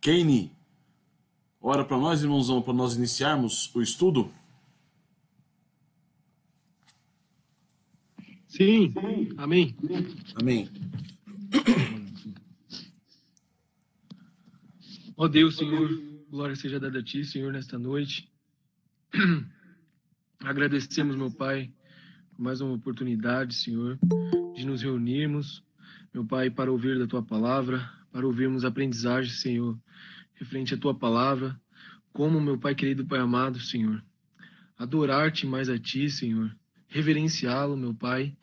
Kane, ora para nós, irmãozão, para nós iniciarmos o estudo. Sim, amém. Amém. Ó Deus, Senhor, glória seja dada a Ti, Senhor, nesta noite. Agradecemos, meu Pai, por mais uma oportunidade, Senhor, de nos reunirmos, meu Pai, para ouvir da Tua palavra, para ouvirmos aprendizagem, Senhor, referente à Tua palavra, como, meu Pai querido, Pai amado, Senhor, adorar-te mais a Ti, Senhor, reverenciá-lo, meu Pai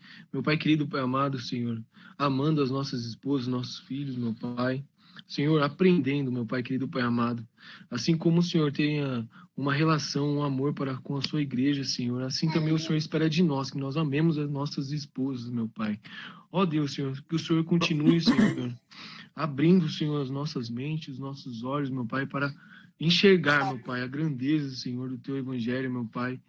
querido, Pai amado, Senhor, amando as nossas esposas, nossos filhos, meu Pai, Senhor, aprendendo, meu Pai querido, Pai amado, assim como o Senhor tenha uma relação, um amor para com a sua igreja, Senhor, assim também o Senhor espera de nós, que nós amemos as nossas esposas, meu Pai. Ó Deus, Senhor, que o Senhor continue, Senhor, abrindo, Senhor, as nossas mentes, os nossos olhos, meu Pai, para enxergar, meu Pai, a grandeza, Senhor, do Teu Evangelho, meu Pai.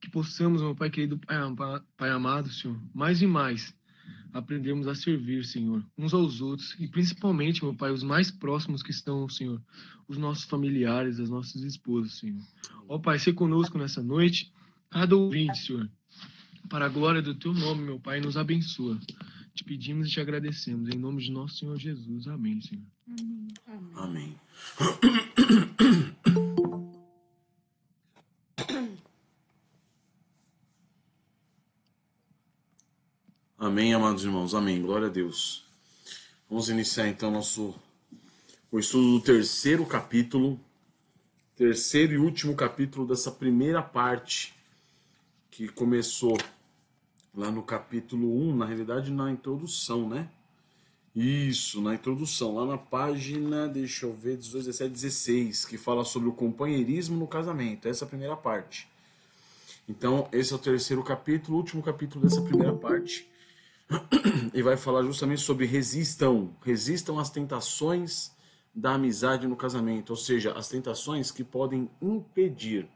Que possamos, meu Pai querido, Pai amado, Senhor, mais e mais aprendermos a servir, Senhor, uns aos outros e principalmente, meu Pai, os mais próximos que estão, Senhor, os nossos familiares, as nossas esposas, Senhor. Ó Pai, ser conosco nessa noite, cada ouvinte, Senhor, para a glória do Teu nome, meu Pai, nos abençoa. Te pedimos e te agradecemos, em nome de nosso Senhor Jesus. Amém, Senhor. Amém. Amém, amados irmãos. Amém. Glória a Deus. Vamos iniciar então o estudo do terceiro e último capítulo dessa primeira parte que começou lá no capítulo 1, na realidade na introdução, né? Isso, na introdução, lá na página, deixa eu ver, 18, 17, 16, que fala sobre o companheirismo no casamento. Essa é a primeira parte. Então, esse é o terceiro capítulo, o último capítulo dessa primeira parte. E vai falar justamente sobre resistam às tentações da amizade no casamento, ou seja, as tentações que podem impedir,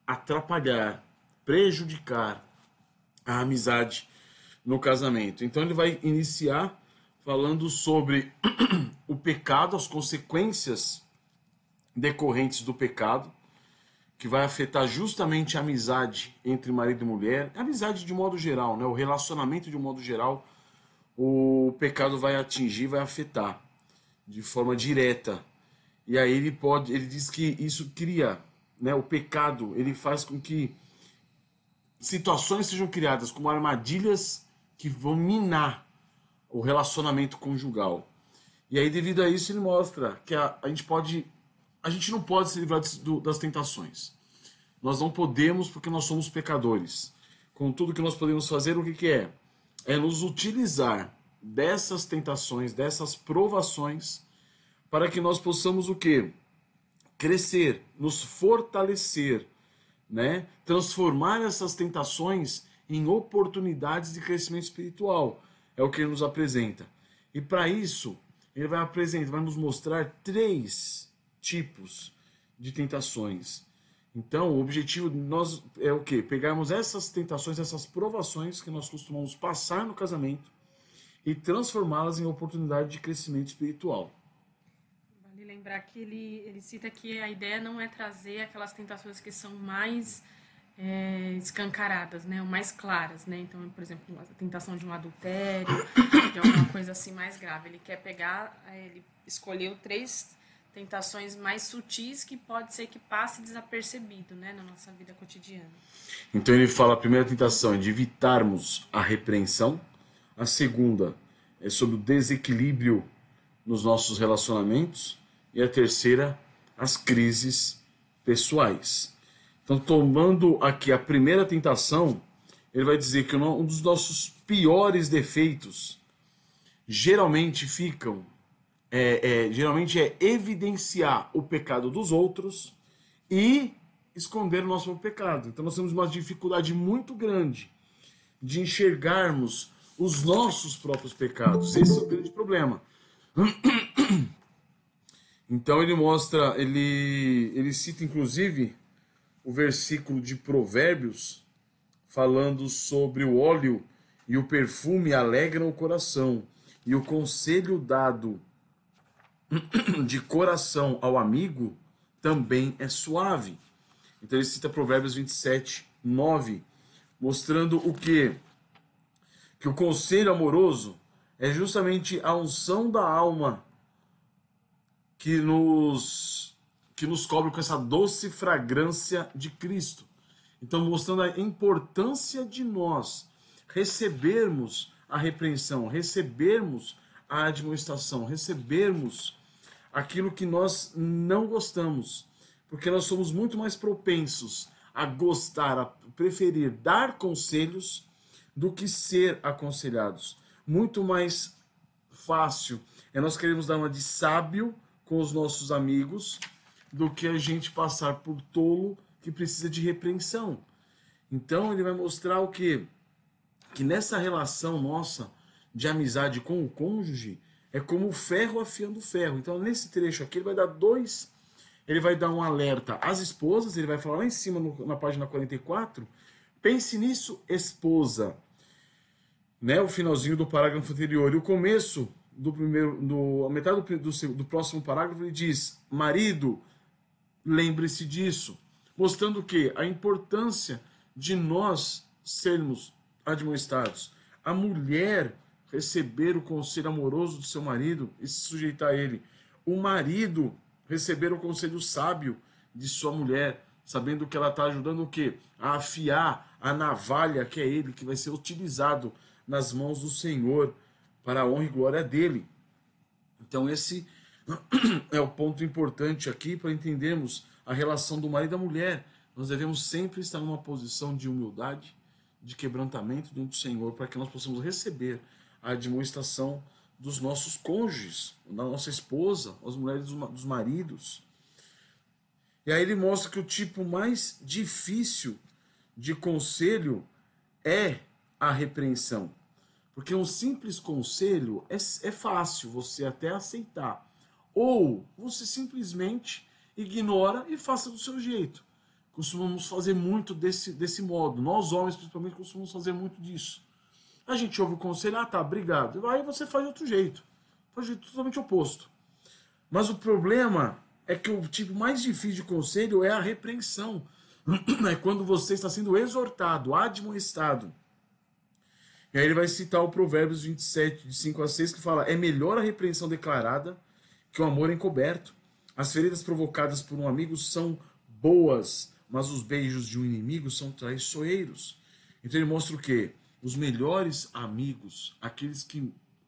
atrapalhar, prejudicar a amizade no casamento. Então ele vai iniciar falando sobre o pecado, as consequências decorrentes do pecado, que vai afetar justamente a amizade entre marido e mulher, a amizade de modo geral, né? O relacionamento de um modo geral, o pecado vai atingir, vai afetar de forma direta. E aí ele diz que isso cria, né? O pecado, ele faz com que situações sejam criadas como armadilhas que vão minar o relacionamento conjugal. E aí, devido a isso, ele mostra que a gente não pode se livrar das tentações. Nós não podemos porque nós somos pecadores. Contudo, o que nós podemos fazer, o que é? É nos utilizar dessas tentações, dessas provações, para que nós possamos o quê? Crescer, nos fortalecer, né? Transformar essas tentações em oportunidades de crescimento espiritual. É o que ele nos apresenta. E para isso, ele vai nos mostrar 3 tipos de tentações. Então, o objetivo de nós é o quê? Pegarmos essas tentações, essas provações que nós costumamos passar no casamento e transformá-las em oportunidade de crescimento espiritual. Vale lembrar que ele cita que a ideia não é trazer aquelas tentações que são mais escancaradas, né, ou mais claras, né? Então, por exemplo, a tentação de um adultério, de alguma coisa assim mais grave. Ele quer ele escolheu 3 tentações mais sutis que pode ser que passe desapercebido, né, na nossa vida cotidiana. Então ele fala, a primeira tentação é de evitarmos a repreensão, a segunda é sobre o desequilíbrio nos nossos relacionamentos e a terceira, as crises pessoais. Então, tomando aqui a primeira tentação, ele vai dizer que um dos nossos piores defeitos geralmente é evidenciar o pecado dos outros e esconder o nosso próprio pecado. Então nós temos uma dificuldade muito grande de enxergarmos os nossos próprios pecados. Esse é o grande problema. Então ele cita inclusive o versículo de Provérbios falando sobre o óleo e o perfume alegram o coração, e o conselho dado de coração ao amigo também é suave. Então ele cita Provérbios 27, 9, mostrando o quê? Que o conselho amoroso é justamente a unção da alma que nos cobre com essa doce fragrância de Cristo. Então, mostrando a importância de nós recebermos a repreensão, recebermos a admoestação, recebermos aquilo que nós não gostamos, porque nós somos muito mais propensos a gostar, a preferir dar conselhos do que ser aconselhados. Muito mais fácil é nós queremos dar uma de sábio com os nossos amigos do que a gente passar por tolo que precisa de repreensão. Então ele vai mostrar o quê? Que nessa relação nossa de amizade com o cônjuge é como o ferro afiando o ferro. Então nesse trecho aqui ele vai dar um alerta às esposas, ele vai falar lá em cima na página 44, pense nisso, esposa. Né, o finalzinho do parágrafo anterior. E o começo a metade do próximo parágrafo, ele diz: marido, lembre-se disso. Mostrando o quê? A importância de nós sermos admoestados. A mulher receber o conselho amoroso do seu marido e se sujeitar a ele. O marido receber o conselho sábio de sua mulher, sabendo que ela está ajudando o quê? A afiar a navalha que é ele, que vai ser utilizado nas mãos do Senhor para a honra e glória dele. Então esse é o ponto importante aqui para entendermos a relação do marido e da mulher. Nós devemos sempre estar numa posição de humildade, de quebrantamento diante do Senhor, para que nós possamos receber a admoestação dos nossos cônjuges, da nossa esposa, as mulheres dos maridos. E aí ele mostra que o tipo mais difícil de conselho é a repreensão. Porque um simples conselho é fácil você até aceitar. Ou você simplesmente ignora e faça do seu jeito. Costumamos fazer muito desse modo. Nós homens, principalmente, costumamos fazer muito disso. A gente ouve o conselho, tá, obrigado. Aí você faz de outro jeito. Faz de jeito totalmente oposto. Mas o problema é que o tipo mais difícil de conselho é a repreensão. É quando você está sendo exortado, admoestado. E aí ele vai citar o Provérbios 27, de 5 a 6, que fala: é melhor a repreensão declarada que o amor encoberto. As feridas provocadas por um amigo são boas, mas os beijos de um inimigo são traiçoeiros. Então ele mostra o quê? Os melhores amigos,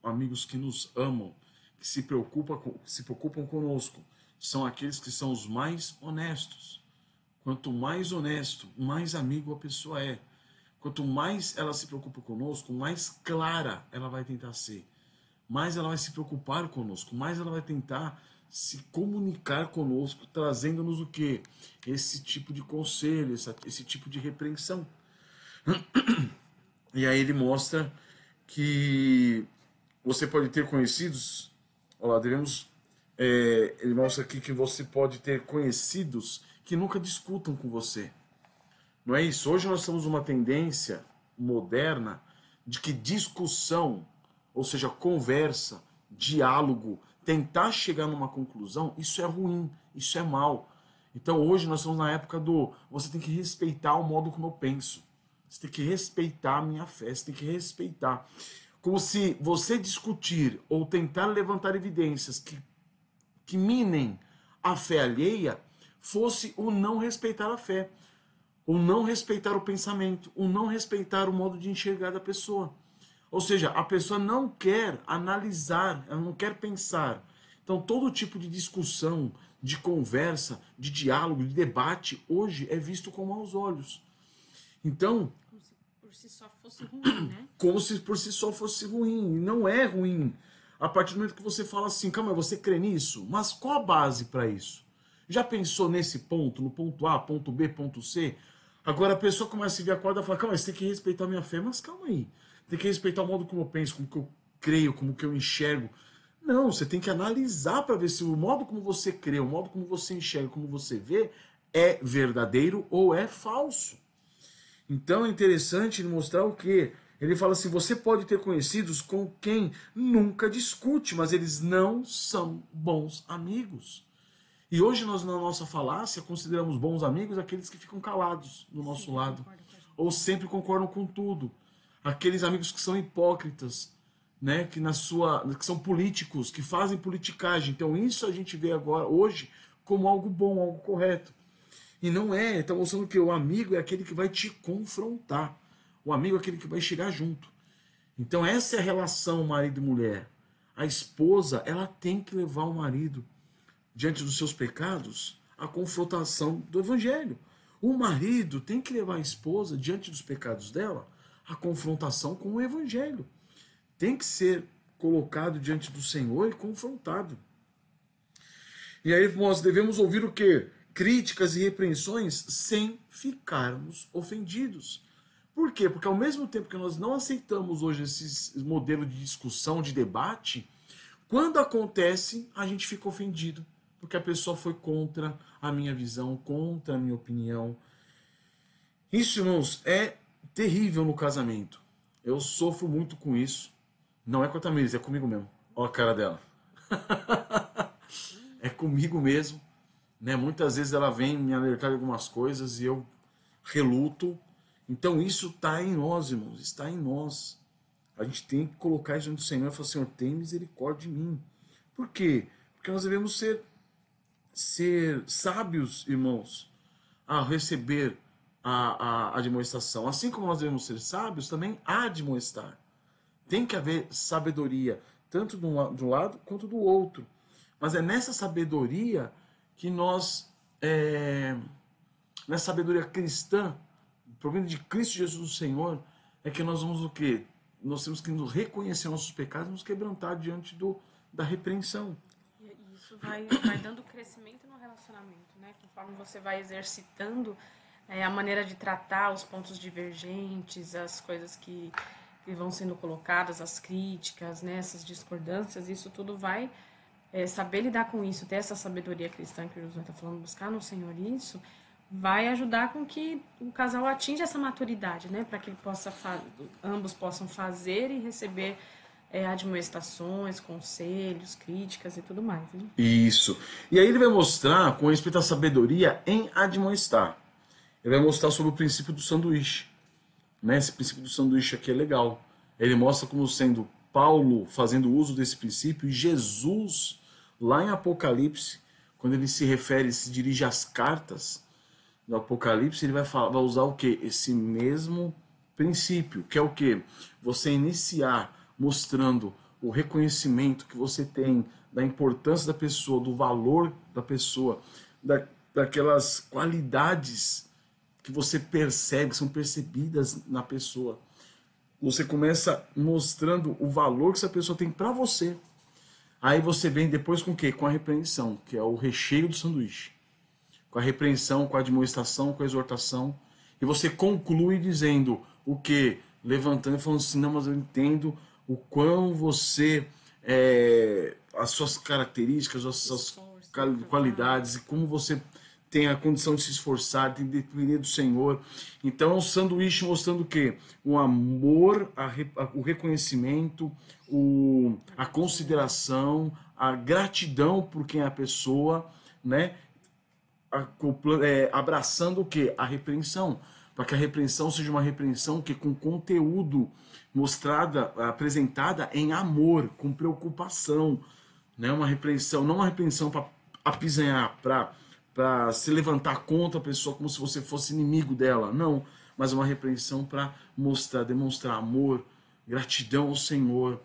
amigos que nos amam, que se preocupam conosco, são aqueles que são os mais honestos. Quanto mais honesto, mais amigo a pessoa é. Quanto mais ela se preocupa conosco, mais clara ela vai tentar ser. Mais ela vai se preocupar conosco, mais ela vai tentar se comunicar conosco, trazendo-nos o quê? Esse tipo de conselho, esse tipo de repreensão. E aí ele mostra que você pode ter conhecidos, olha lá, ele mostra aqui que você pode ter conhecidos que nunca discutam com você. Não é isso? Hoje nós temos uma tendência moderna de que discussão, ou seja, conversa, diálogo, tentar chegar numa conclusão, isso é ruim, isso é mal. Então hoje nós estamos na época você tem que respeitar o modo como eu penso. Você tem que respeitar a minha fé, você tem que respeitar. Como se você discutir ou tentar levantar evidências que minem a fé alheia fosse o não respeitar a fé. O não respeitar o pensamento, o não respeitar o modo de enxergar da pessoa. Ou seja, a pessoa não quer analisar, ela não quer pensar. Então, todo tipo de discussão, de conversa, de diálogo, de debate, hoje é visto com maus olhos. Então, como se por si só fosse ruim, né? Como se por si só fosse ruim. E não é ruim. A partir do momento que você fala assim, calma, você crê nisso? Mas qual a base para isso? Já pensou nesse ponto, no ponto A, ponto B, ponto C? Agora a pessoa começa a se ver a corda e fala, calma, você tem que respeitar a minha fé, mas calma aí. Tem que respeitar o modo como eu penso, como que eu creio, como que eu enxergo. Não, você tem que analisar para ver se o modo como você crê, o modo como você enxerga, como você vê, é verdadeiro ou é falso. Então é interessante mostrar o quê? Ele fala assim, você pode ter conhecidos com quem nunca discute, mas eles não são bons amigos. E hoje nós, na nossa falácia, consideramos bons amigos aqueles que ficam calados do nosso lado, ou sempre concordam com tudo. Aqueles amigos que são hipócritas, né, que são políticos, que fazem politicagem. Então isso a gente vê agora, hoje, como algo bom, algo correto. E não é, está mostrando que o amigo é aquele que vai te confrontar. O amigo é aquele que vai chegar junto. Então essa é a relação marido e mulher. A esposa, ela tem que levar o marido diante dos seus pecados, a confrontação do evangelho. O marido tem que levar a esposa diante dos pecados dela, a confrontação com o evangelho. Tem que ser colocado diante do Senhor e confrontado. E aí nós devemos ouvir o quê? Críticas e repreensões sem ficarmos ofendidos. Por quê? Porque ao mesmo tempo que nós não aceitamos hoje esse modelo de discussão, de debate, quando acontece, a gente fica ofendido. Porque a pessoa foi contra a minha visão, contra a minha opinião. Isso, irmãos, é terrível no casamento. Eu sofro muito com isso. Não é com a Tamires, é comigo mesmo. Olha a cara dela. É comigo mesmo. Né? Muitas vezes ela vem me alertar de algumas coisas e eu reluto. Então isso está em nós, irmãos. Está em nós. A gente tem que colocar isso diante do Senhor e falar, Senhor, tem misericórdia de mim. Por quê? Porque nós devemos ser sábios, irmãos, a receber a admoestação. Assim como nós devemos ser sábios, também a admoestar. Tem que haver sabedoria, tanto de um lado quanto do outro. Mas é nessa sabedoria que nós, nessa sabedoria cristã, provindo de Cristo Jesus, o Senhor, é que nós vamos o quê? Nós temos que nos reconhecer nossos pecados e nos quebrantar diante da repreensão. E isso vai dando crescimento no relacionamento, né? Conforme você vai exercitando a maneira de tratar os pontos divergentes, as coisas que vão sendo colocadas, as críticas, né? Essas discordâncias, isso tudo vai saber lidar com isso, ter essa sabedoria cristã que o Josué está falando, buscar no Senhor isso, vai ajudar com que o casal atinja essa maturidade, né? Para que ele ambos possam fazer e receber admoestações, conselhos, críticas e tudo mais. Né? Isso. E aí ele vai mostrar, com respeito à sabedoria, em admoestar. Ele vai mostrar sobre o princípio do sanduíche. Né? Esse princípio do sanduíche aqui é legal. Ele mostra como sendo Paulo fazendo uso desse princípio e Jesus, lá em Apocalipse, quando ele se dirige às cartas do Apocalipse, ele vai usar o quê? Esse mesmo princípio, que é o quê? Você iniciar mostrando o reconhecimento que você tem da importância da pessoa, do valor da pessoa, daquelas qualidades que você percebe, que são percebidas na pessoa. Você começa mostrando o valor que essa pessoa tem para você. Aí você vem depois com o quê? Com a repreensão, que é o recheio do sanduíche. Com a repreensão, com a admoestação, com a exortação. E você conclui dizendo o quê? Levantando e falando assim, não, mas eu entendo o quão você, as suas características, as suas qualidades, e como você tem a condição de se esforçar, de depender do Senhor. Então, o sanduíche mostrando o quê? O amor, o reconhecimento, a consideração, a gratidão por quem é a pessoa, né? Abraçando o quê? A repreensão. Para que a repreensão seja uma repreensão que com conteúdo apresentada em amor, com preocupação, né? Uma repreensão, não uma repreensão para apisanhar, para se levantar contra a pessoa como se você fosse inimigo dela, não, mas uma repreensão para demonstrar amor, gratidão ao Senhor,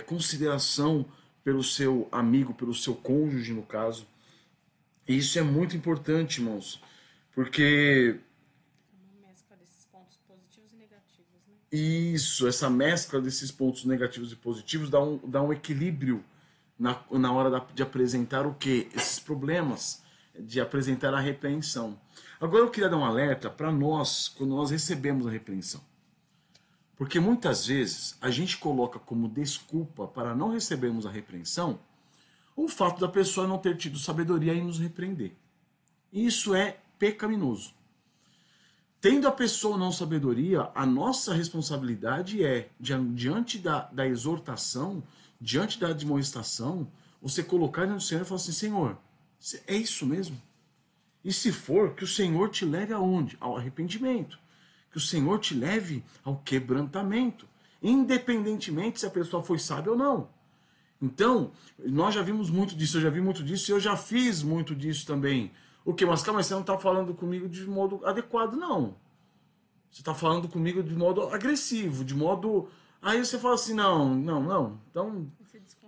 consideração pelo seu amigo, pelo seu cônjuge, no caso. E isso é muito importante, irmãos, porque isso, essa mescla desses pontos negativos e positivos dá um equilíbrio na hora de apresentar o quê? Esses problemas, de apresentar a repreensão. Agora eu queria dar um alerta para nós, quando nós recebemos a repreensão. Porque muitas vezes a gente coloca como desculpa para não recebermos a repreensão o fato da pessoa não ter tido sabedoria em nos repreender. Isso é pecaminoso. Tendo a pessoa não sabedoria, a nossa responsabilidade é, diante da exortação, diante da admoestação, você colocar diante do Senhor e falar assim, Senhor, é isso mesmo? E se for, que o Senhor te leve aonde? Ao arrependimento. Que o Senhor te leve ao quebrantamento. Independentemente se a pessoa foi sábia ou não. Então, nós já vimos muito disso, eu já vi muito disso e eu já fiz muito disso também. O que? Mas calma, você não está falando comigo de modo adequado, não. Você está falando comigo de modo agressivo, de modo... Aí você fala assim, não. Então,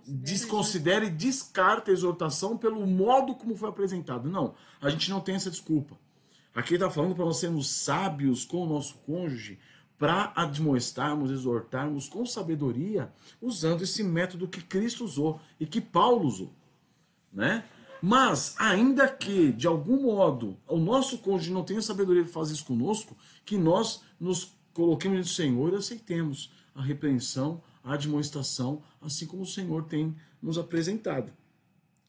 desconsidere e descarta a exortação pelo modo como foi apresentado. Não, a gente não tem essa desculpa. Aqui ele está falando para nós sermos sábios com o nosso cônjuge, para admoestarmos, exortarmos com sabedoria, usando esse método que Cristo usou e que Paulo usou, né? Mas, ainda que, de algum modo, o nosso cônjuge não tenha sabedoria de fazer isso conosco, que nós nos coloquemos no Senhor e aceitemos a repreensão, a admoestação, assim como o Senhor tem nos apresentado.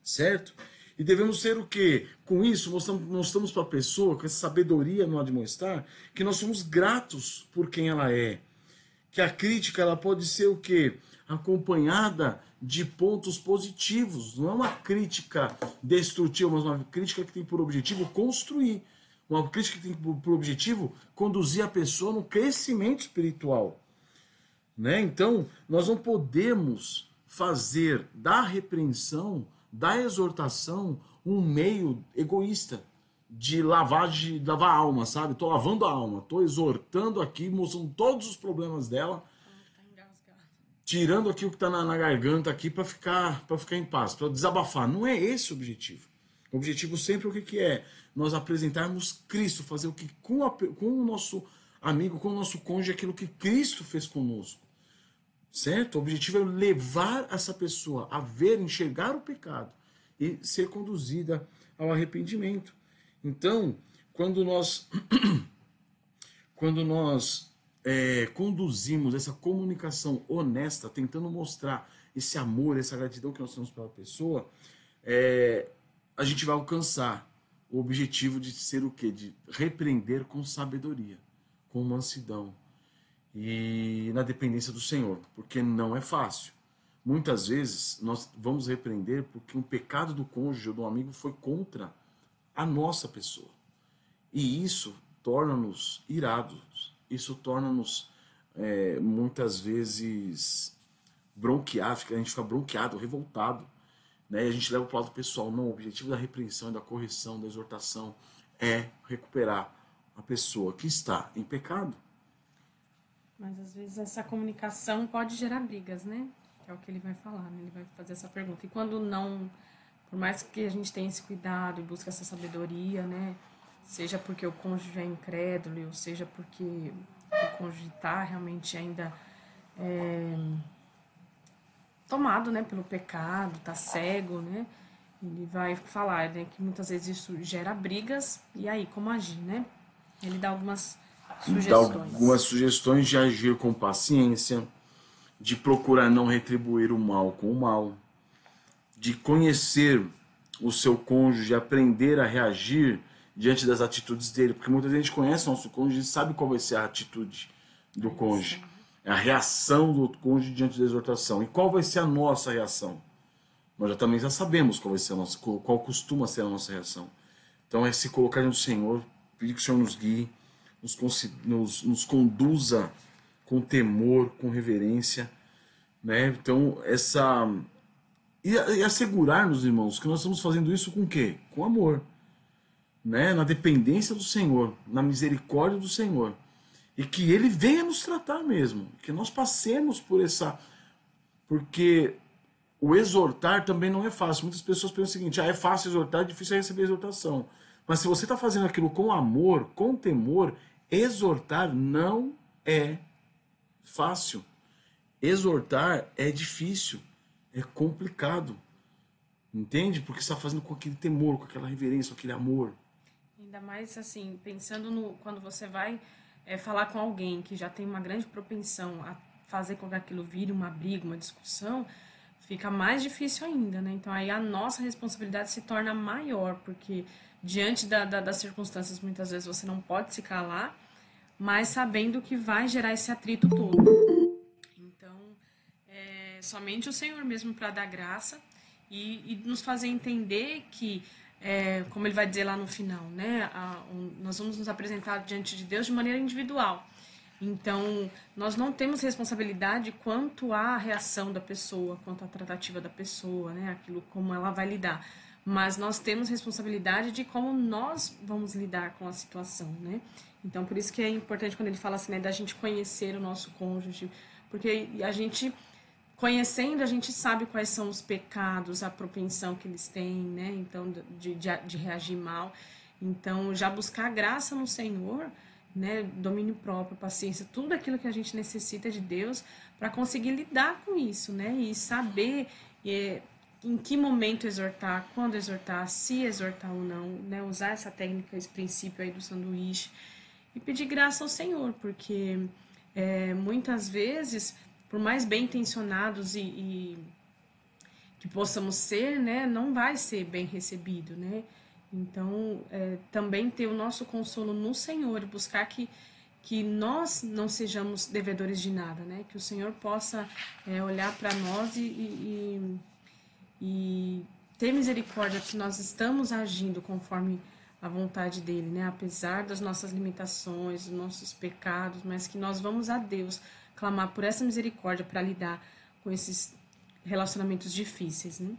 Certo? E devemos ser o quê? Com isso, mostramos para a pessoa, com essa sabedoria no admoestar, que nós somos gratos por quem ela é. Que a crítica ela pode ser o quê? Acompanhada de pontos positivos. Não é uma crítica destrutiva, mas uma crítica que tem por objetivo construir. Uma crítica que tem por objetivo conduzir a pessoa no crescimento espiritual. Né? Então, nós não podemos fazer da repreensão, da exortação, um meio egoísta de lavar a alma, sabe? Tô lavando a alma, tô exortando aqui, mostrando todos os problemas dela, tirando aqui o que está na garganta aqui para ficar em paz, para desabafar. Não é esse o objetivo. O objetivo sempre o que é? Nós apresentarmos Cristo, fazer o que com o nosso amigo, com o nosso cônjuge, aquilo que Cristo fez conosco. Certo? O objetivo é levar essa pessoa a ver, enxergar o pecado e ser conduzida ao arrependimento. Então, quando nós conduzimos essa comunicação honesta, tentando mostrar esse amor, essa gratidão que nós temos pela pessoa, a gente vai alcançar o objetivo de ser o quê? De repreender com sabedoria, com mansidão e na dependência do Senhor, porque não é fácil. Muitas vezes nós vamos repreender porque um pecado do cônjuge ou do amigo foi contra a nossa pessoa. E isso torna-nos irados, isso torna-nos muitas vezes bronqueados, a gente fica bronqueado, revoltado, né? E a gente leva para o lado pessoal. Não, o objetivo da repreensão, da correção, da exortação é recuperar a pessoa que está em pecado. Mas às vezes essa comunicação pode gerar brigas, né? Que é o que ele vai falar, né? Ele vai fazer essa pergunta. E quando não, por mais que a gente tenha esse cuidado e busque essa sabedoria, né? Seja porque o cônjuge é incrédulo, ou seja porque o cônjuge está realmente ainda tomado, né, pelo pecado, está cego, né? Ele vai falar, né, que muitas vezes isso gera brigas. E aí, como agir, né? Ele dá algumas sugestões de agir com paciência, de procurar não retribuir o mal com o mal, de conhecer o seu cônjuge, aprender a reagir diante das atitudes dele, porque muita gente conhece o nosso cônjuge e sabe qual vai ser a atitude do cônjuge, a reação do cônjuge diante da exortação. E qual vai ser a nossa reação? Nós também já sabemos qual vai ser a nossa, qual costuma ser a nossa reação. Então é se colocar no Senhor, pedir que o Senhor nos guie, nos conduza com temor, com reverência, né? Então, e assegurar-nos, irmãos, que nós estamos fazendo isso com o quê? Com amor, né? Na dependência do Senhor, na misericórdia do Senhor, e que Ele venha nos tratar mesmo, que nós passemos por porque o exortar também não é fácil. Muitas pessoas pensam o seguinte: é fácil exortar, é difícil receber exortação. Mas se você está fazendo aquilo com amor, com temor, exortar não é fácil. Exortar é difícil, é complicado. Entende? Porque você está fazendo com aquele temor, com aquela reverência, com aquele amor. Ainda mais assim, pensando quando você vai falar com alguém que já tem uma grande propensão a fazer com que aquilo vire uma briga, uma discussão, fica mais difícil ainda, né? Então aí a nossa responsabilidade se torna maior, porque diante das circunstâncias muitas vezes você não pode se calar, mas sabendo que vai gerar esse atrito todo. Então, somente o Senhor mesmo para dar graça e nos fazer entender que, como ele vai dizer lá no final, né, nós vamos nos apresentar diante de Deus de maneira individual. Então, nós não temos responsabilidade quanto à reação da pessoa, quanto à tratativa da pessoa, né, aquilo como ela vai lidar. Mas nós temos responsabilidade de como nós vamos lidar com a situação, né? Então, por isso que é importante quando ele fala assim, né, da gente conhecer o nosso cônjuge, porque a gente, conhecendo, a gente sabe quais são os pecados, a propensão que eles têm, né? Então, de reagir mal. Então, já buscar graça no Senhor, né, domínio próprio, paciência, tudo aquilo que a gente necessita de Deus para conseguir lidar com isso, né, e saber em que momento exortar, quando exortar, se exortar ou não, né, usar essa técnica, esse princípio aí do sanduíche e pedir graça ao Senhor, porque muitas vezes, por mais bem intencionados e que possamos ser, né, não vai ser bem recebido, né. Então, também ter o nosso consolo no Senhor, buscar que nós não sejamos devedores de nada, né? Que o Senhor possa olhar para nós e ter misericórdia que nós estamos agindo conforme a vontade dele, né? Apesar das nossas limitações, dos nossos pecados, mas que nós vamos a Deus clamar por essa misericórdia para lidar com esses relacionamentos difíceis, né?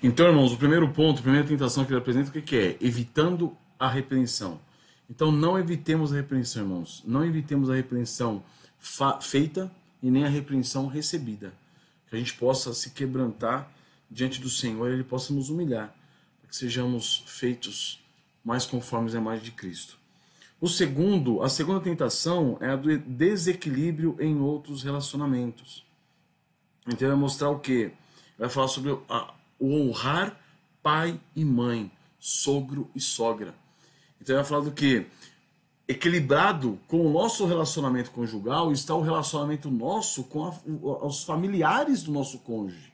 Então, irmãos, o primeiro ponto, a primeira tentação que ele apresenta, o que é? Evitando a repreensão. Então, não evitemos a repreensão, irmãos. Não evitemos a repreensão feita e nem a repreensão recebida. Que a gente possa se quebrantar diante do Senhor e Ele possa nos humilhar, para que sejamos feitos mais conformes à imagem de Cristo. A segunda tentação é a do desequilíbrio em outros relacionamentos. Então, vai mostrar o quê? Vai falar sobre o honrar pai e mãe, sogro e sogra. Então vai falar do que? Equilibrado com o nosso relacionamento conjugal está o relacionamento nosso com os familiares do nosso cônjuge.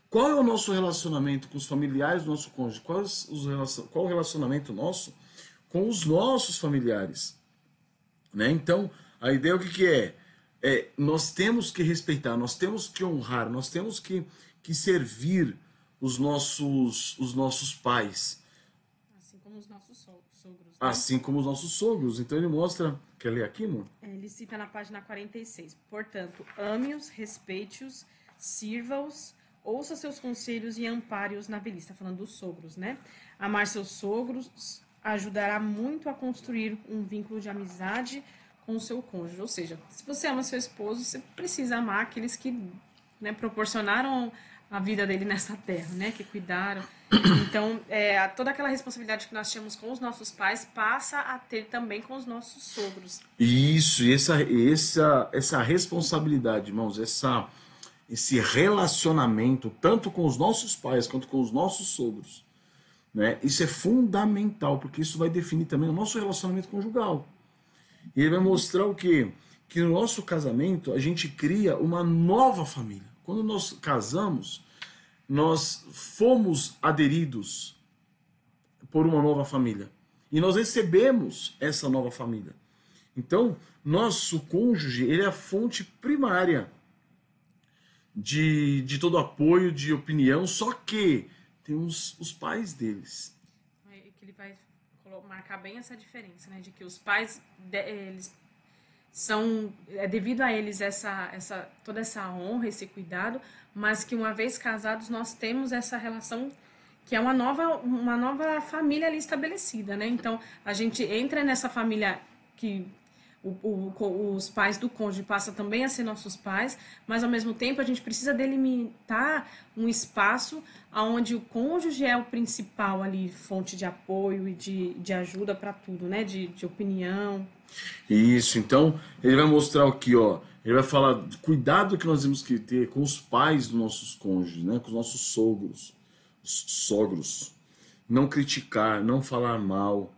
Qual é o nosso relacionamento com os familiares do nosso cônjuge? Qual o relacionamento nosso com os nossos familiares? Né? Então, a ideia o que é? Nós temos que respeitar, nós temos que honrar, nós temos que servir os nossos pais. Assim como os nossos sogros. Né? Assim como os nossos sogros. Então ele mostra... Quer ler aqui, amor? Ele cita na página 46. Portanto, ame-os, respeite-os, sirva-os, ouça seus conselhos e ampare-os na velhice. Está falando dos sogros, né? Amar seus sogros ajudará muito a construir um vínculo de amizade com o seu cônjuge. Ou seja, se você ama seu esposo, você precisa amar aqueles que, né, proporcionaram a vida dele nessa terra, né, que cuidaram. Então, toda aquela responsabilidade que nós tínhamos com os nossos pais passa a ter também com os nossos sogros. Isso, e essa responsabilidade, irmãos, esse relacionamento, tanto com os nossos pais quanto com os nossos sogros, né, isso é fundamental, porque isso vai definir também o nosso relacionamento conjugal. E ele vai mostrar o quê? Que no nosso casamento a gente cria uma nova família. Quando nós casamos, nós fomos aderidos por uma nova família. E nós recebemos essa nova família. Então, nosso cônjuge, ele é a fonte primária de todo apoio, de opinião, só que tem os pais deles. Que ele vai marcar bem essa diferença, né? De que os pais, eles são, devido a eles toda essa honra, esse cuidado, mas que uma vez casados nós temos essa relação que é uma nova família ali estabelecida, né? Então a gente entra nessa família que os pais do cônjuge passam também a ser nossos pais, mas ao mesmo tempo a gente precisa delimitar um espaço onde o cônjuge é o principal ali, fonte de apoio e de ajuda para tudo, né? De opinião. Isso, então ele vai mostrar aqui, ó, ele vai falar do cuidado que nós temos que ter com os pais dos nossos cônjuges, né? Com os nossos sogros. Não criticar, não falar mal,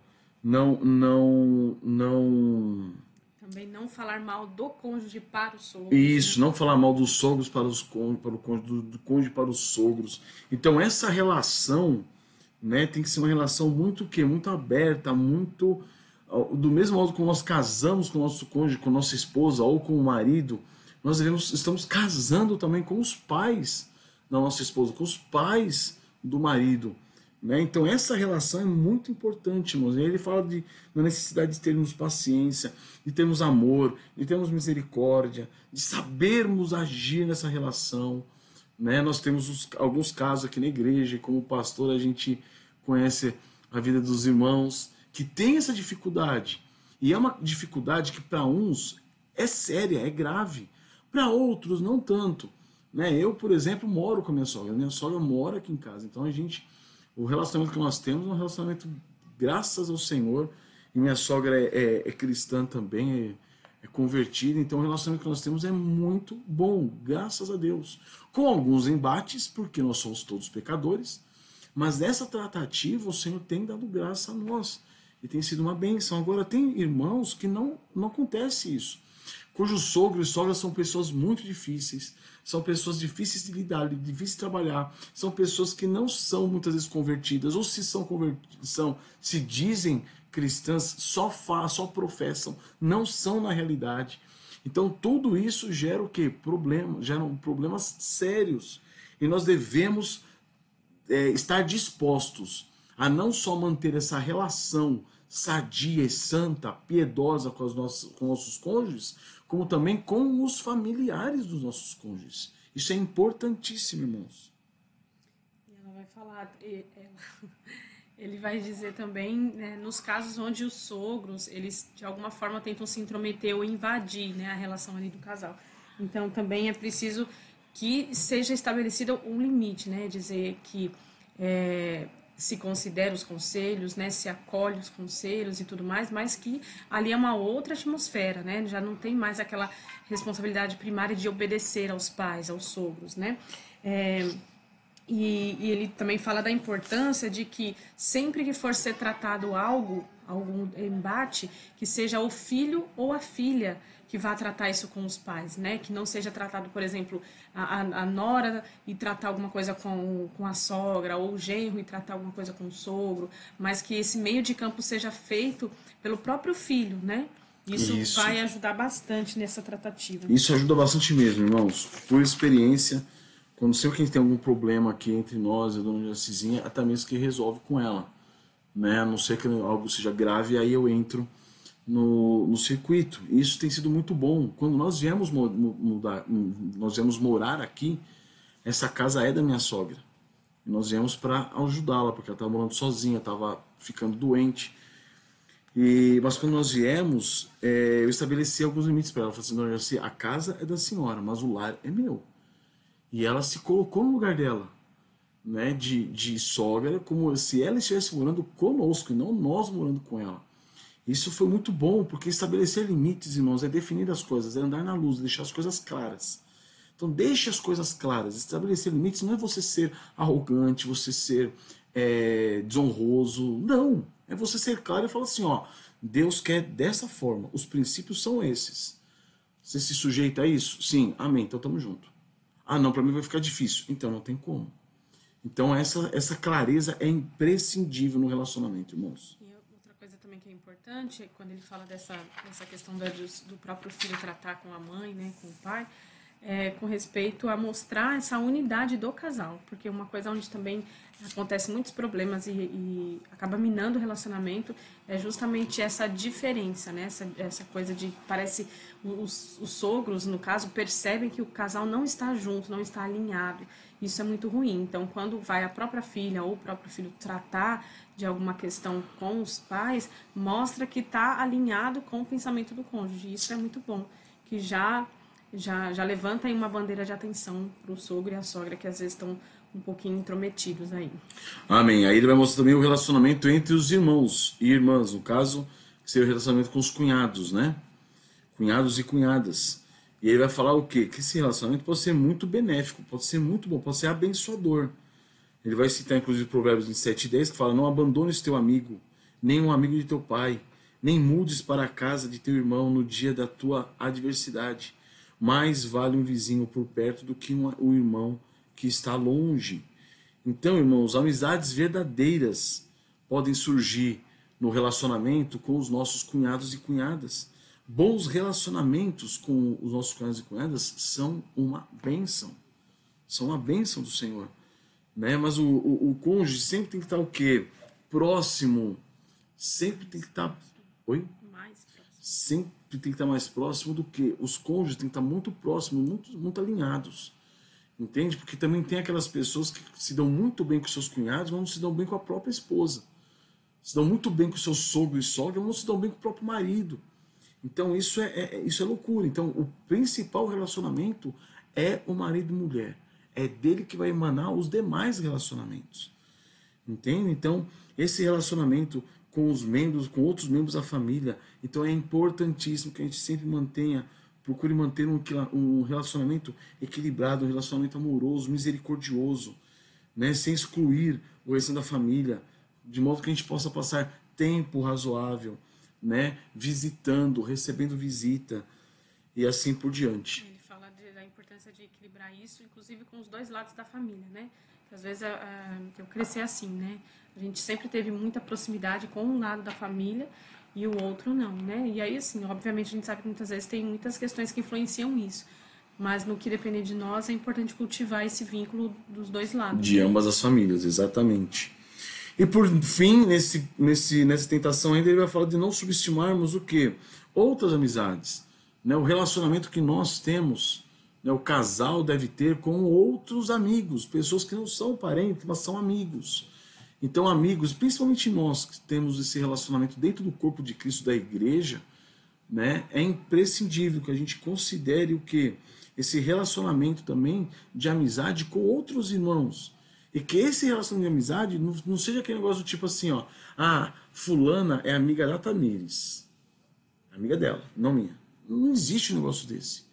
Também não falar mal do cônjuge para os sogros. Isso, não falar mal dos sogros para o cônjuge, do cônjuge para os sogros. Então essa relação, né, tem que ser uma relação muito aberta, muito do mesmo modo como nós casamos com o nosso cônjuge, com nossa esposa ou com o marido, nós estamos casando também com os pais da nossa esposa, com os pais do marido. Né? Então essa relação é muito importante, irmãos. Ele fala da necessidade de termos paciência, de termos amor, de termos misericórdia, de sabermos agir nessa relação. Né? Nós temos alguns casos aqui na igreja, e como pastor a gente conhece a vida dos irmãos que tem essa dificuldade. E é uma dificuldade que para uns é séria, é grave. Para outros não tanto. Né? Eu, por exemplo, moro com a minha sogra. Minha sogra mora aqui em casa. Então o relacionamento que nós temos é um relacionamento graças ao Senhor. E minha sogra é cristã também, é convertida. Então o relacionamento que nós temos é muito bom, graças a Deus. Com alguns embates, porque nós somos todos pecadores. Mas nessa tratativa o Senhor tem dado graça a nós. E tem sido uma bênção. Agora tem irmãos que não acontece isso. Cujos sogros e sogras são pessoas muito difíceis, são pessoas difíceis de lidar, difíceis de trabalhar, são pessoas que não são muitas vezes convertidas, ou se são convertidas, se dizem cristãs, só professam, não são na realidade. Então tudo isso gera o quê? Geram problemas sérios. E nós devemos estar dispostos a não só manter essa relação sadia e santa, piedosa com nossos cônjuges, como também com os familiares dos nossos cônjuges. Isso é importantíssimo, irmãos. E ela vai falar, ele vai dizer também, né, nos casos onde os sogros, eles de alguma forma tentam se intrometer ou invadir, né, a relação ali do casal. Então também é preciso que seja estabelecido um limite, né, dizer que se considera os conselhos, né, se acolhe os conselhos e tudo mais, mas que ali é uma outra atmosfera, né, já não tem mais aquela responsabilidade primária de obedecer aos pais, aos sogros, né, e ele também fala da importância de que sempre que for ser tratado algum embate, que seja o filho ou a filha que vá tratar isso com os pais, né? Que não seja tratado, por exemplo, a nora e tratar alguma coisa com a sogra, ou o genro e tratar alguma coisa com o sogro, mas que esse meio de campo seja feito pelo próprio filho, né? Isso vai ajudar bastante nessa tratativa. Isso ajuda bastante mesmo, irmãos. Por experiência, quando sempre que a gente tem algum problema aqui entre nós e a dona Jacizinha, até mesmo que resolve com ela. Né? A não ser que algo seja grave, aí eu entro no circuito. E isso tem sido muito bom. Quando nós viemos morar aqui, essa casa é da minha sogra. E nós viemos para ajudá-la, porque ela estava morando sozinha, estava ficando doente. Mas quando nós viemos, eu estabeleci alguns limites para ela. Eu falei assim, dona Jaci, a casa é da senhora, mas o lar é meu. E ela se colocou no lugar dela, né, de sogra, como se ela estivesse morando conosco e não nós morando com ela. Isso foi muito bom, porque estabelecer limites, irmãos, é definir as coisas, é andar na luz, deixar as coisas claras. Então deixe as coisas claras. Estabelecer limites não é você ser arrogante, você ser desonroso. Não, é você ser claro e falar assim, ó, Deus quer dessa forma, os princípios são esses. Você se sujeita a isso? Sim, amém, então estamos juntos. Ah, não, para mim vai ficar difícil. Então não tem como. Então essa clareza é imprescindível no relacionamento, irmãos. E outra coisa também que é importante é quando ele fala dessa questão do próprio filho tratar com a mãe, né, com o pai, com respeito a mostrar essa unidade do casal, porque uma coisa onde também acontecem muitos problemas e acaba minando o relacionamento é justamente essa diferença, né? Essa coisa de, parece, os sogros, no caso, percebem que o casal não está junto, não está alinhado. Isso é muito ruim. Então, quando vai a própria filha ou o próprio filho tratar de alguma questão com os pais, mostra que está alinhado com o pensamento do cônjuge. Isso é muito bom, que já levanta aí uma bandeira de atenção para o sogro e a sogra, que às vezes estão um pouquinho intrometidos aí. Amém. Aí ele vai mostrar também o relacionamento entre os irmãos e irmãs, no caso, que seria o relacionamento com os cunhados, né? Cunhados e cunhadas. E ele vai falar o quê? Que esse relacionamento pode ser muito benéfico, pode ser muito bom, pode ser abençoador. Ele vai citar, inclusive, Provérbios 27:10, que fala, não abandones teu amigo, nem um amigo de teu pai, nem mudes para a casa de teu irmão no dia da tua adversidade. Mais vale um vizinho por perto do que o irmão que está longe. Então, irmãos, amizades verdadeiras podem surgir no relacionamento com os nossos cunhados e cunhadas. Bons relacionamentos com os nossos cunhados e cunhadas são uma bênção. São uma bênção do Senhor. Né? Mas o cônjuge sempre tem que estar o quê? Próximo. Sempre tem que estar... Oi? Mais próximo. Sempre tem que estar mais próximo do que? Os cônjuges têm que estar muito próximos, muito alinhados. Entende? Porque também tem aquelas pessoas que se dão muito bem com seus cunhados, mas não se dão bem com a própria esposa. Se dão muito bem com seu sogro e sogra, mas não se dão bem com o próprio marido. Então isso é loucura. Então o principal relacionamento é o marido e mulher. É dele que vai emanar os demais relacionamentos. Entende? Então esse relacionamento com os membros, com outros membros da família, então é importantíssimo que a gente sempre procure manter um relacionamento equilibrado, um relacionamento amoroso, misericordioso, né? Sem excluir o restante da família, de modo que a gente possa passar tempo razoável, né? Visitando, recebendo visita e assim por diante. Ele fala da importância de equilibrar isso, inclusive com os dois lados da família, né? Que às vezes eu cresci assim, né? A gente sempre teve muita proximidade com um lado da família e o outro não, né? E aí, assim, obviamente a gente sabe que muitas vezes tem muitas questões que influenciam isso. Mas no que depender de nós, é importante cultivar esse vínculo dos dois lados. De ambas as famílias, exatamente. E por fim, nessa tentação ainda, ele vai falar de não subestimarmos o quê? Outras amizades. Né? O relacionamento que nós temos, né? O casal deve ter com outros amigos, pessoas que não são parentes, mas são amigos. Então, amigos, principalmente nós que temos esse relacionamento dentro do corpo de Cristo da igreja, né? É imprescindível que a gente considere o quê? Esse relacionamento também de amizade com outros irmãos. E que esse relacionamento de amizade não seja aquele negócio do tipo assim, ó, fulana é amiga da Tamires. Amiga dela, não minha. Não existe um negócio desse.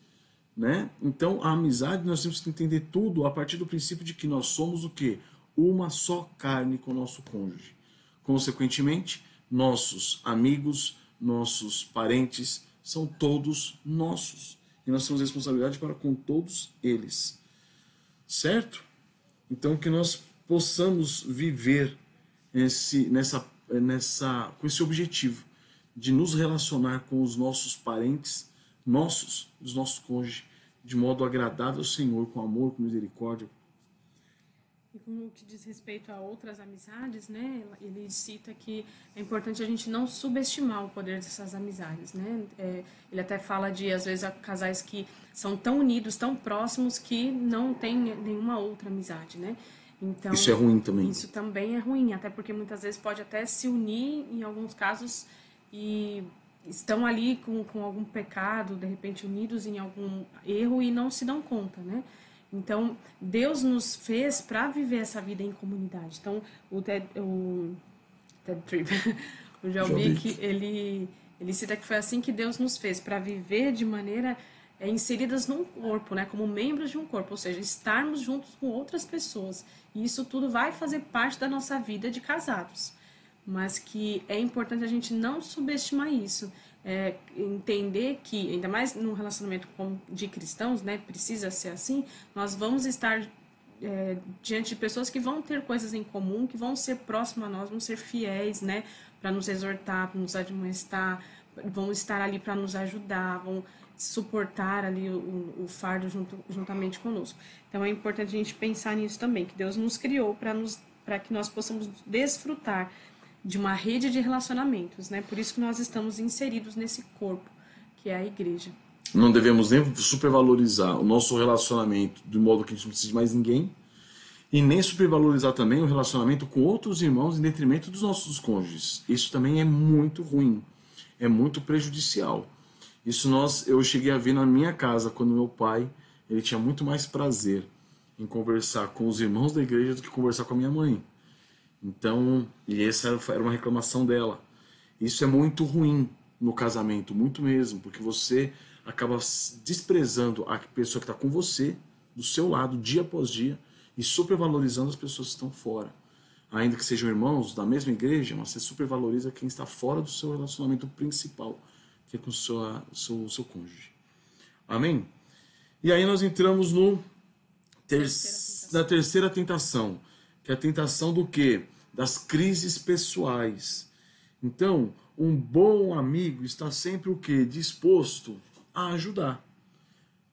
Né? Então, a amizade, nós temos que entender tudo a partir do princípio de que nós somos o quê? Uma só carne com o nosso cônjuge. Consequentemente, nossos amigos, nossos parentes, são todos nossos. E nós temos responsabilidade para com todos eles. Certo? Então, que nós possamos viver com esse objetivo de nos relacionar com os nossos parentes, dos nossos cônjuges, de modo agradável ao Senhor, com amor, com misericórdia. E com o que diz respeito a outras amizades, né, ele cita que é importante a gente não subestimar o poder dessas amizades, né? Ele até fala de, às vezes, casais que são tão unidos, tão próximos, que não tem nenhuma outra amizade, né? Então, isso é ruim também. Isso também é ruim, até porque muitas vezes pode até se unir, em alguns casos, e estão ali com algum pecado, de repente unidos em algum erro e não se dão conta, né? Então, Deus nos fez para viver essa vida em comunidade. Então, o Ted Tripp, o John Bick, ele cita que foi assim que Deus nos fez, para viver de maneira inseridas num corpo, né, como membros de um corpo, ou seja, estarmos juntos com outras pessoas. E isso tudo vai fazer parte da nossa vida de casados. Mas que é importante a gente não subestimar isso. Entender que, ainda mais num relacionamento de cristãos, né, precisa ser assim, nós vamos estar diante de pessoas que vão ter coisas em comum, que vão ser próximas a nós, vão ser fiéis, né, para nos exortar, para nos admoestar, vão estar ali para nos ajudar, vão suportar ali o fardo juntamente conosco. Então é importante a gente pensar nisso também, que Deus nos criou para que nós possamos desfrutar de uma rede de relacionamentos, né? Por isso que nós estamos inseridos nesse corpo, que é a igreja. Não devemos nem supervalorizar o nosso relacionamento de modo que a gente não precise de mais ninguém, e nem supervalorizar também o relacionamento com outros irmãos em detrimento dos nossos cônjuges. Isso também é muito ruim, é muito prejudicial. Isso eu cheguei a ver na minha casa, quando meu pai, ele tinha muito mais prazer em conversar com os irmãos da igreja do que conversar com a minha mãe. Então, e essa era uma reclamação dela. Isso é muito ruim no casamento, muito mesmo, porque você acaba desprezando a pessoa que está com você, do seu lado, dia após dia, e supervalorizando as pessoas que estão fora. Ainda que sejam irmãos da mesma igreja, mas você supervaloriza quem está fora do seu relacionamento principal, que é com o seu cônjuge. Amém? E aí nós entramos na terceira tentação, que é a tentação do quê? Das crises pessoais. Então, um bom amigo está sempre o quê? Disposto a ajudar.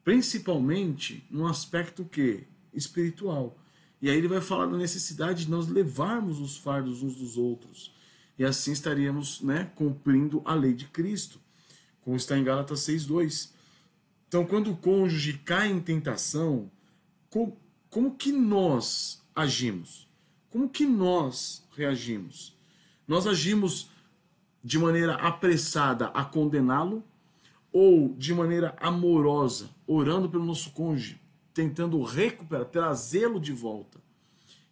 Principalmente no aspecto que espiritual. E aí ele vai falar da necessidade de nós levarmos os fardos uns dos outros. E assim estaríamos, né, cumprindo a lei de Cristo, como está em Gálatas 6:2. Então, quando o cônjuge cai em tentação, como que nós agimos? Como que nós reagimos? Nós agimos de maneira apressada a condená-lo, ou de maneira amorosa, orando pelo nosso cônjuge, tentando recuperar, trazê-lo de volta.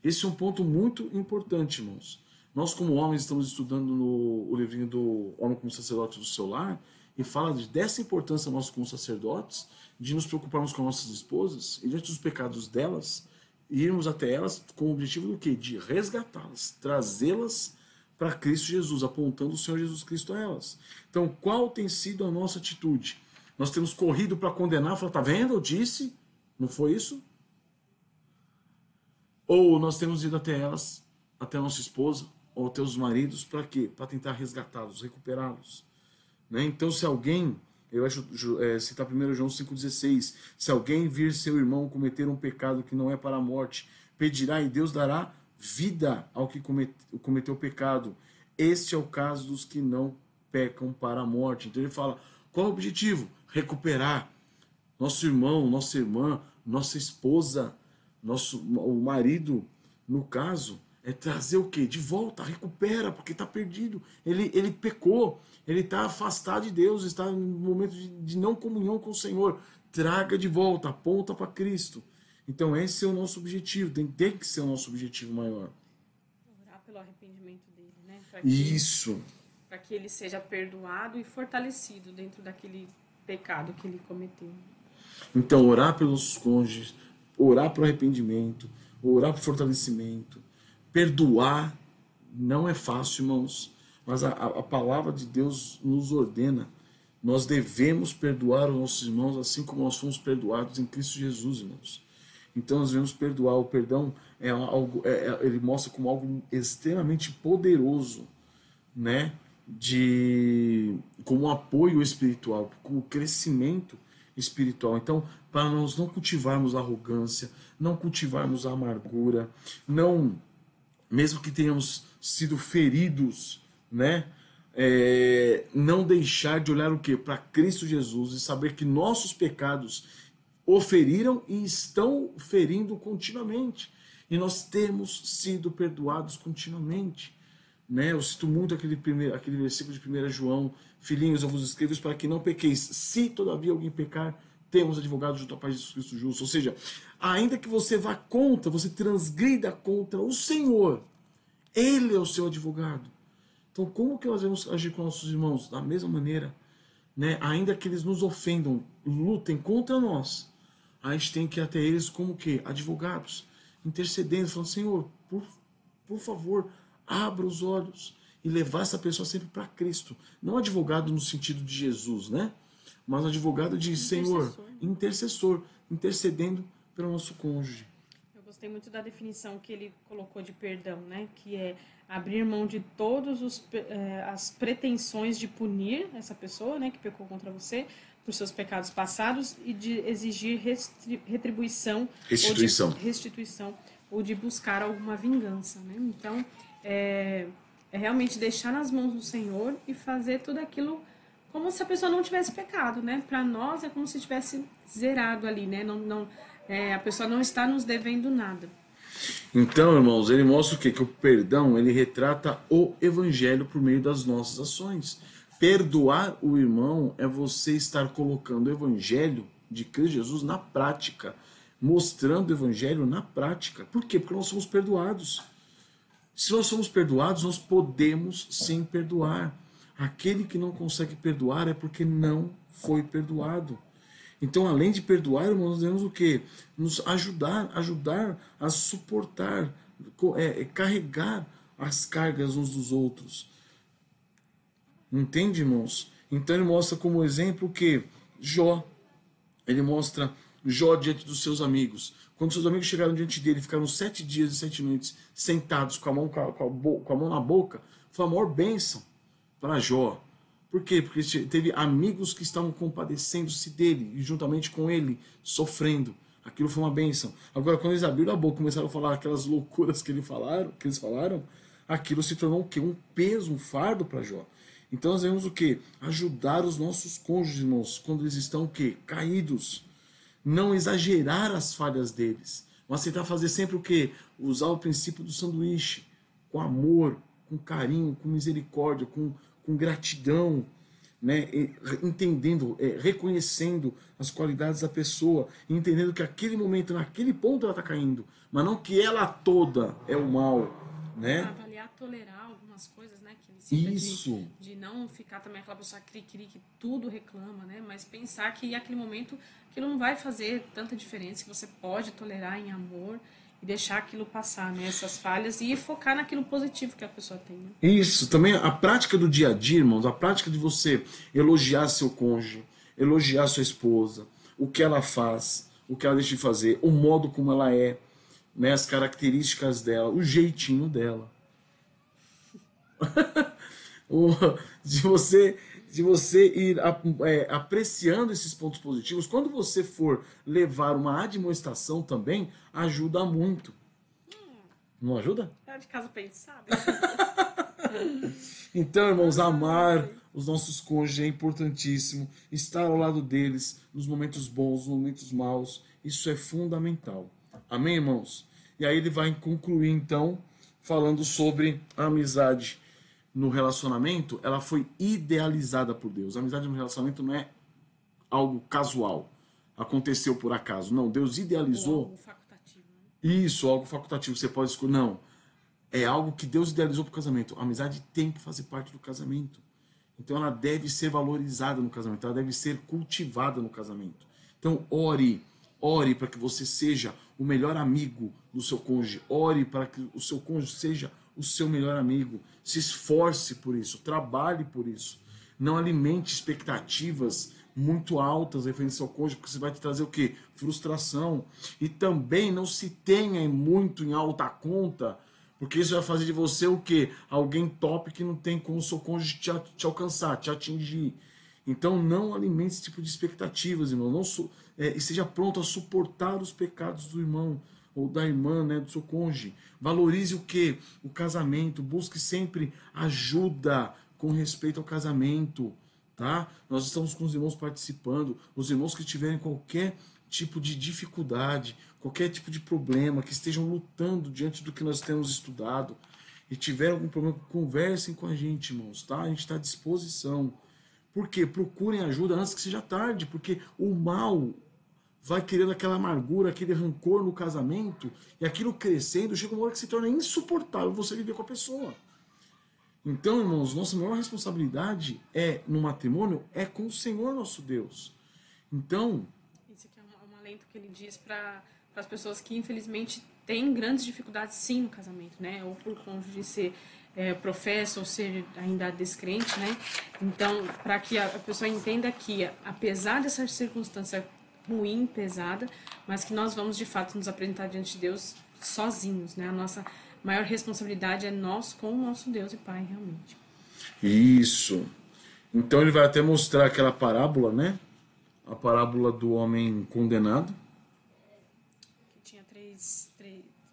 Esse é um ponto muito importante, irmãos. Nós, como homens, estamos estudando o livrinho do Homem como Sacerdote do Seu Lar, e fala dessa importância nós como sacerdotes, de nos preocuparmos com nossas esposas, e diante dos pecados delas, irmos até elas com o objetivo do quê? De resgatá-las, trazê-las para Cristo Jesus, apontando o Senhor Jesus Cristo a elas. Então, qual tem sido a nossa atitude? Nós temos corrido para condenar, falar, tá vendo? Eu disse, não foi isso? Ou nós temos ido até elas, até a nossa esposa, ou até os maridos, para quê? Para tentar resgatá-los, recuperá-los. Né? Então, se alguém, eu acho citar 1 João 5,16, se alguém vir seu irmão cometer um pecado que não é para a morte, pedirá e Deus dará vida ao que cometeu o pecado. Este é o caso dos que não pecam para a morte. Então ele fala, qual é o objetivo? Recuperar nosso irmão, nossa irmã, nossa esposa, o marido, no caso, é trazer o quê? De volta, recupera, porque está perdido. Ele pecou, ele está afastado de Deus, está em um momento de não comunhão com o Senhor. Traga de volta, aponta para Cristo. Então esse é o nosso objetivo, tem que ser o nosso objetivo maior. Orar pelo arrependimento dele, né? Isso. Para que ele seja perdoado e fortalecido dentro daquele pecado que ele cometeu. Então orar pelos cônjuges, orar para o arrependimento, orar para o fortalecimento, perdoar não é fácil, irmãos, mas a palavra de Deus nos ordena. Nós devemos perdoar os nossos irmãos assim como nós fomos perdoados em Cristo Jesus, irmãos. Então nós devemos perdoar. O perdão é algo, ele mostra como algo extremamente poderoso, né? Como um apoio espiritual, como crescimento espiritual. Então, para nós não cultivarmos a arrogância, não cultivarmos a amargura, mesmo que tenhamos sido feridos, né? Não deixar de olhar o quê? Para Cristo Jesus e saber que nossos pecados o feriram e estão ferindo continuamente. E nós temos sido perdoados continuamente. Né? Eu cito muito aquele versículo de 1 João, filhinhos, eu vos escrevo isso para que não pequeis. Se todavia alguém pecar, temos advogado junto ao Pai de Jesus Cristo justo. Ou seja, ainda que você vá contra, você transgrida contra o Senhor, Ele é o seu advogado. Então como que nós vamos agir com nossos irmãos? Da mesma maneira, né? Ainda que eles nos ofendam, lutem contra nós, a gente tem que ir até eles como que? Advogados, intercedendo, falando, Senhor, por favor, abra os olhos e levar essa pessoa sempre para Cristo. Não advogado no sentido de Jesus, né? Mas advogado de Senhor, intercessor, intercedendo pelo nosso cônjuge. Eu gostei muito da definição que ele colocou de perdão, né? Que é abrir mão de todas as pretensões de punir essa pessoa, né, que pecou contra você, por seus pecados passados e de exigir restituição ou de buscar alguma vingança, né? Então, é realmente deixar nas mãos do Senhor e fazer tudo aquilo como se a pessoa não tivesse pecado, né? Para nós é como se tivesse zerado ali, né? A pessoa não está nos devendo nada. Então, irmãos, ele mostra o quê? Que o perdão, ele retrata o evangelho por meio das nossas ações. Perdoar o irmão é você estar colocando o evangelho de Cristo Jesus na prática, mostrando o evangelho na prática. Por quê? Porque nós somos perdoados. Se nós somos perdoados, nós podemos sim perdoar. Aquele que não consegue perdoar é porque não foi perdoado. Então, além de perdoar, irmãos, nós devemos o quê? Nos ajudar a suportar, carregar as cargas uns dos outros. Entende, irmãos? Então ele mostra como exemplo que Jó, ele mostra Jó diante dos seus amigos. Quando seus amigos chegaram diante dele, ficaram 7 dias e 7 noites sentados com a mão na boca, foi a maior bênção. para Jó. Por quê? Porque teve amigos que estavam compadecendo-se dele e juntamente com ele, sofrendo. Aquilo foi uma bênção. Agora, quando eles abriram a boca e começaram a falar aquelas loucuras que eles falaram, aquilo se tornou o quê? Um peso, um fardo para Jó. Então nós devemos o quê? Ajudar os nossos cônjuges, irmãos, quando eles estão o quê? Caídos. Não exagerar as falhas deles, mas tentar fazer sempre o quê? Usar o princípio do sanduíche, com amor, com carinho, com misericórdia, com gratidão, né? Entendendo, reconhecendo as qualidades da pessoa, entendendo que aquele momento, naquele ponto ela está caindo, mas não que ela toda é o mal, né? Avaliar, tolerar algumas coisas, né? Que ele cita Isso. de não ficar também aquela pessoa cri-cri que tudo reclama, né? Mas pensar que aquele momento aquilo não vai fazer tanta diferença, que você pode tolerar em amor e deixar aquilo passar, né? Essas falhas e focar naquilo positivo que a pessoa tem, né? Isso, também a prática do dia a dia, irmãos, a prática de você elogiar seu cônjuge, elogiar sua esposa, o que ela faz, o que ela deixa de fazer, o modo como ela é, né, as características dela, o jeitinho dela. de você ir apreciando esses pontos positivos. Quando você for levar uma admoestação também, ajuda muito. Não ajuda? É de casa pensada. Então, irmãos, amar os nossos cônjuges é importantíssimo. Estar ao lado deles nos momentos bons, nos momentos maus, isso é fundamental. Amém, irmãos? E aí ele vai concluir, então, falando sobre a amizade no relacionamento. Ela foi idealizada por Deus. A amizade no relacionamento não é algo casual. Aconteceu por acaso. Não, Deus idealizou. Algo facultativo, né? Isso, algo facultativo. Você pode escolher. Não. É algo que Deus idealizou para o casamento. A amizade tem que fazer parte do casamento. Então ela deve ser valorizada no casamento. Ela deve ser cultivada no casamento. Então ore para que você seja o melhor amigo do seu cônjuge. Ore para que o seu cônjuge seja o seu melhor amigo. Se esforce por isso. Trabalhe por isso. Não alimente expectativas muito altas referentes ao cônjuge, porque você vai te trazer o quê? Frustração. E também não se tenha muito em alta conta, porque isso vai fazer de você o quê? Alguém top que não tem como o seu cônjuge te alcançar, te atingir. Então não alimente esse tipo de expectativas, irmão. Não esteja pronto a suportar os pecados do irmão ou da irmã, né, do seu cônjuge. Valorize o quê? O casamento. Busque sempre ajuda com respeito ao casamento. Tá? Nós estamos com os irmãos participando. Os irmãos que tiverem qualquer tipo de dificuldade, qualquer tipo de problema, que estejam lutando diante do que nós temos estudado e tiverem algum problema, conversem com a gente, irmãos, tá? A gente está à disposição. Por quê? Procurem ajuda antes que seja tarde, porque o mal vai criando aquela amargura, aquele rancor no casamento, e aquilo crescendo, chega uma hora que se torna insuportável você viver com a pessoa. Então, irmãos, nossa maior responsabilidade no matrimônio é com o Senhor nosso Deus. Então, isso aqui é um alento que ele diz para as pessoas que infelizmente têm grandes dificuldades sim no casamento, né? Ou por cônjuge ser professo ou ser ainda descrente, né? Então, para que a pessoa entenda que, apesar dessa circunstância ruim, pesada, mas que nós vamos de fato nos apresentar diante de Deus sozinhos, né? A nossa maior responsabilidade é nós com o nosso Deus e Pai, realmente. Isso. Então ele vai até mostrar aquela parábola, né? A parábola do homem condenado.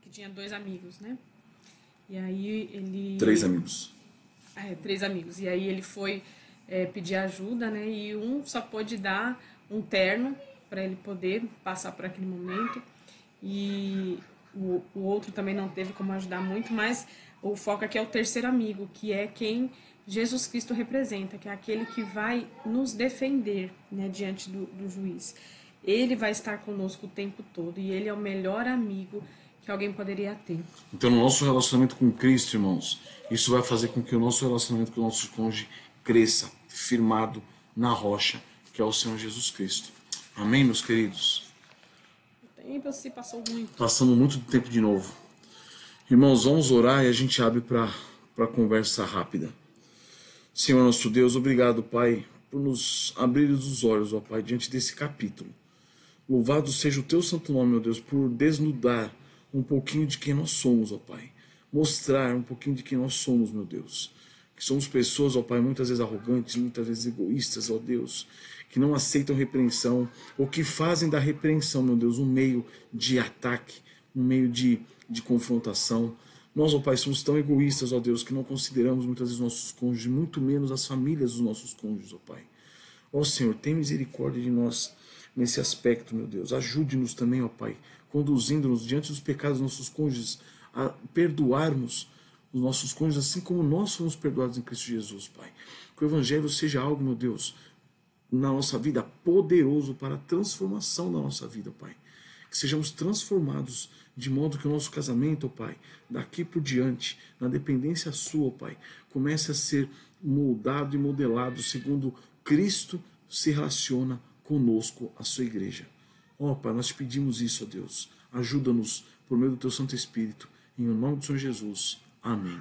Que tinha dois amigos, né? E aí ele... Três amigos. Três amigos. E aí ele foi pedir ajuda, né? E um só pôde dar um terno para ele poder passar por aquele momento. E o outro também não teve como ajudar muito, mas o foco aqui é o terceiro amigo, que é quem Jesus Cristo representa, que é aquele que vai nos defender, né, diante do juiz. Ele vai estar conosco o tempo todo e ele é o melhor amigo que alguém poderia ter. Então, no nosso relacionamento com Cristo, irmãos, isso vai fazer com que o nosso relacionamento com o nosso cônjuge cresça, firmado na rocha, que é o Senhor Jesus Cristo. Amém, meus queridos? O tempo se passou muito. Passamos muito tempo de novo. Irmãos, vamos orar e a gente abre para conversa rápida. Senhor nosso Deus, obrigado, Pai, por nos abrir os olhos, ó Pai, diante desse capítulo. Louvado seja o teu santo nome, meu Deus, por desnudar um pouquinho de quem nós somos, ó Pai. Mostrar um pouquinho de quem nós somos, meu Deus. que somos pessoas, ó Pai, muitas vezes arrogantes, muitas vezes egoístas, ó Deus, que não aceitam repreensão, ou que fazem da repreensão, meu Deus, um meio de ataque, um meio de confrontação. Nós, ó Pai, somos tão egoístas, ó Deus, que não consideramos muitas vezes nossos cônjuges, muito menos as famílias dos nossos cônjuges, ó Pai. Ó Senhor, tem misericórdia de nós nesse aspecto, meu Deus. Ajude-nos também, ó Pai, conduzindo-nos diante dos pecados dos nossos cônjuges, a perdoarmos os nossos cônjuges, assim como nós somos perdoados em Cristo Jesus, Pai. Que o Evangelho seja algo, meu Deus, na nossa vida, poderoso para a transformação da nossa vida, Pai. Que sejamos transformados de modo que o nosso casamento, ó Pai, daqui por diante, na dependência sua, ó Pai, comece a ser moldado e modelado segundo Cristo se relaciona conosco, a sua igreja. Ó Pai, nós te pedimos isso, ó Deus. Ajuda-nos por meio do teu Santo Espírito. Em nome do Senhor Jesus. Amém.